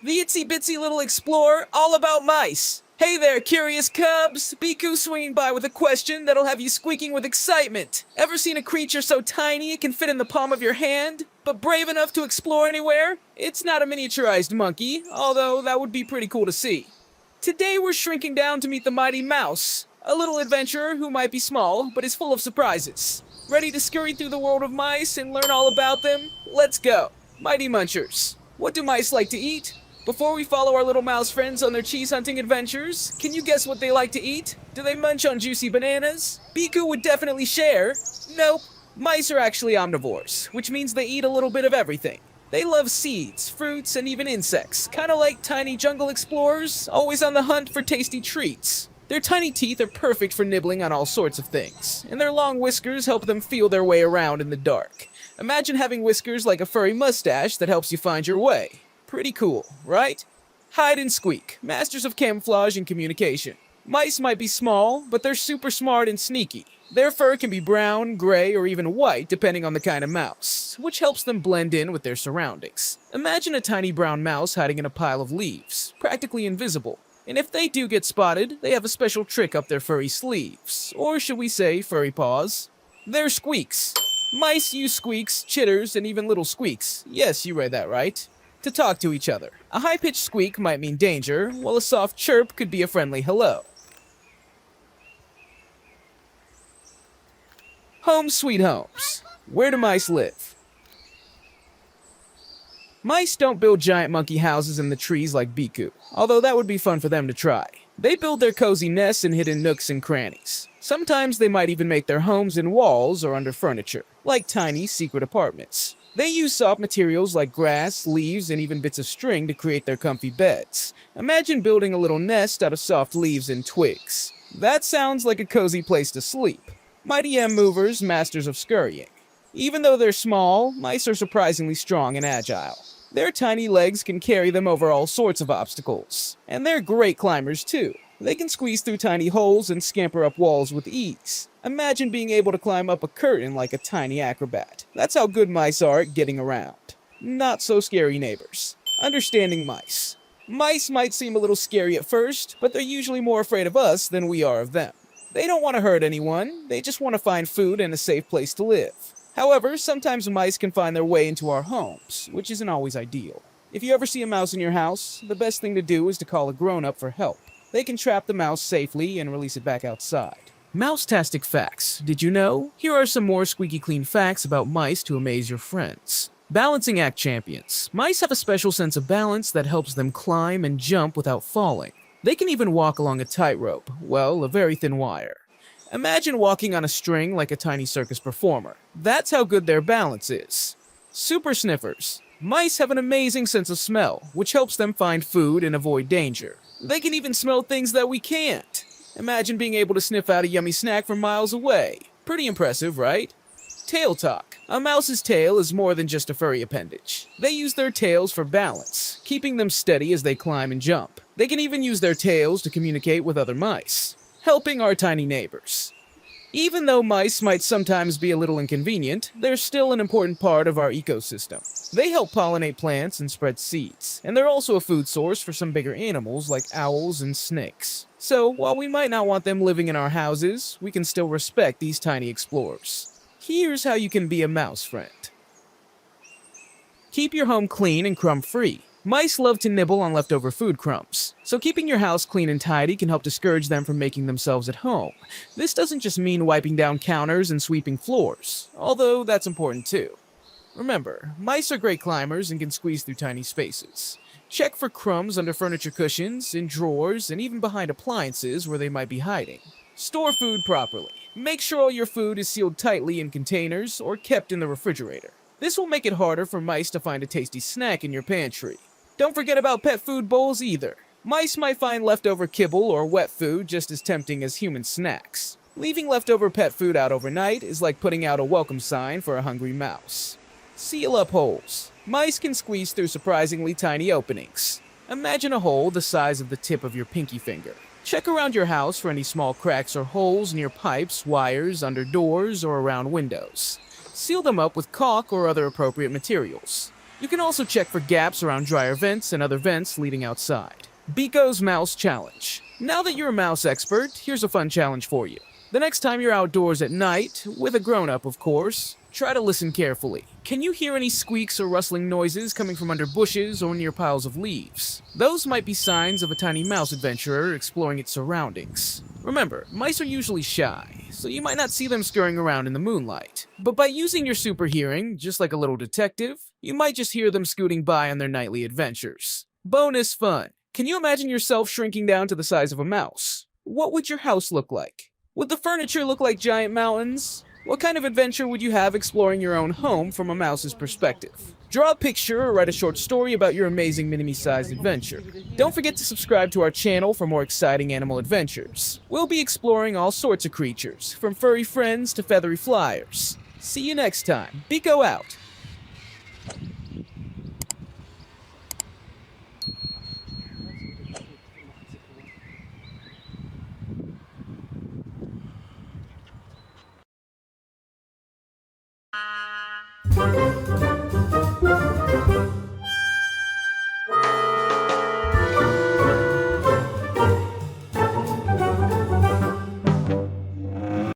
the itsy bitsy little explorer all about mice. Hey there, curious cubs! Beekoo swinging by with a question that'll have you squeaking with excitement. Ever seen a creature so tiny it can fit in the palm of your hand, but brave enough to explore anywhere? It's not a miniaturized monkey, although that would be pretty cool to see. Today we're shrinking down to meet the mighty mouse, a little adventurer who might be small, but is full of surprises. Ready to scurry through the world of mice and learn all about them? Let's go! Mighty Munchers. What do mice like to eat? Before we follow our little mouse friends on their cheese hunting adventures, can you guess what they like to eat? Do they munch on juicy bananas? Beekoo would definitely share. Nope. Mice are actually omnivores, which means they eat a little bit of everything. They love seeds, fruits, and even insects, kind of like tiny jungle explorers, always on the hunt for tasty treats. Their tiny teeth are perfect for nibbling on all sorts of things, and their long whiskers help them feel their way around in the dark. Imagine having whiskers like a furry mustache that helps you find your way. Pretty cool, right? Hide and squeak, masters of camouflage and communication. Mice might be small, but they're super smart and sneaky. Their fur can be brown, gray, or even white depending on the kind of mouse, which helps them blend in with their surroundings. Imagine a tiny brown mouse hiding in a pile of leaves, practically invisible. And if they do get spotted, they have a special trick up their furry sleeves, or should we say furry paws. They're squeaks. Mice use squeaks, chitters, and even little squeaks. Yes, you read that right. To talk to each other. A high-pitched squeak might mean danger, while a soft chirp could be a friendly hello. Home sweet homes. Where do mice live? Mice don't build giant monkey houses in the trees like Beekoo, although that would be fun for them to try. They build their cozy nests in hidden nooks and crannies. Sometimes they might even make their homes in walls or under furniture, like tiny secret apartments. They use soft materials like grass, leaves, and even bits of string to create their comfy beds. Imagine building a little nest out of soft leaves and twigs. That sounds like a cozy place to sleep. Mighty movers, masters of scurrying. Even though they're small, mice are surprisingly strong and agile. Their tiny legs can carry them over all sorts of obstacles. And they're great climbers too. They can squeeze through tiny holes and scamper up walls with ease. Imagine being able to climb up a curtain like a tiny acrobat. That's how good mice are at getting around. Not so scary neighbors. Understanding mice. Mice might seem a little scary at first, but they're usually more afraid of us than we are of them. They don't want to hurt anyone, they just want to find food and a safe place to live. However, sometimes mice can find their way into our homes, which isn't always ideal. If you ever see a mouse in your house, the best thing to do is to call a grown-up for help. They can trap the mouse safely and release it back outside. Mouse-tastic facts. Did you know? Here are some more squeaky clean facts about mice to amaze your friends. Balancing act champions. Mice have a special sense of balance that helps them climb and jump without falling. They can even walk along a tightrope, well, a very thin wire. Imagine walking on a string like a tiny circus performer. That's how good their balance is. Super sniffers. Mice have an amazing sense of smell, which helps them find food and avoid danger. They can even smell things that we can't. Imagine being able to sniff out a yummy snack from miles away. Pretty impressive, right? Tail talk. A mouse's tail is more than just a furry appendage. They use their tails for balance, keeping them steady as they climb and jump. They can even use their tails to communicate with other mice, helping our tiny neighbors. Even though mice might sometimes be a little inconvenient, they're still an important part of our ecosystem. They help pollinate plants and spread seeds, and they're also a food source for some bigger animals like owls and snakes. So, while we might not want them living in our houses, we can still respect these tiny explorers. Here's how you can be a mouse friend. Keep your home clean and crumb-free. Mice love to nibble on leftover food crumbs, so keeping your house clean and tidy can help discourage them from making themselves at home. This doesn't just mean wiping down counters and sweeping floors, although that's important too. Remember, mice are great climbers and can squeeze through tiny spaces. Check for crumbs under furniture cushions, in drawers, and even behind appliances where they might be hiding. Store food properly. Make sure all your food is sealed tightly in containers or kept in the refrigerator. This will make it harder for mice to find a tasty snack in your pantry. Don't forget about pet food bowls either. Mice might find leftover kibble or wet food just as tempting as human snacks. Leaving leftover pet food out overnight is like putting out a welcome sign for a hungry mouse. Seal up holes. Mice can squeeze through surprisingly tiny openings. Imagine a hole the size of the tip of your pinky finger. Check around your house for any small cracks or holes near pipes, wires, under doors, or around windows. Seal them up with caulk or other appropriate materials. You can also check for gaps around dryer vents and other vents leading outside. Beekoo's Mouse Challenge. Now that you're a mouse expert, here's a fun challenge for you. The next time you're outdoors at night, with a grown-up of course, try to listen carefully. Can you hear any squeaks or rustling noises coming from under bushes or near piles of leaves? Those might be signs of a tiny mouse adventurer exploring its surroundings. Remember, mice are usually shy, so you might not see them scurrying around in the moonlight. But by using your super hearing, just like a little detective, you might just hear them scooting by on their nightly adventures. Bonus fun. Can you imagine yourself shrinking down to the size of a mouse? What would your house look like? Would the furniture look like giant mountains? What kind of adventure would you have exploring your own home from a mouse's perspective? Draw a picture or write a short story about your amazing mini-sized adventure. Don't forget to subscribe to our channel for more exciting animal adventures. We'll be exploring all sorts of creatures, from furry friends to feathery flyers. See you next time. Beekoo out.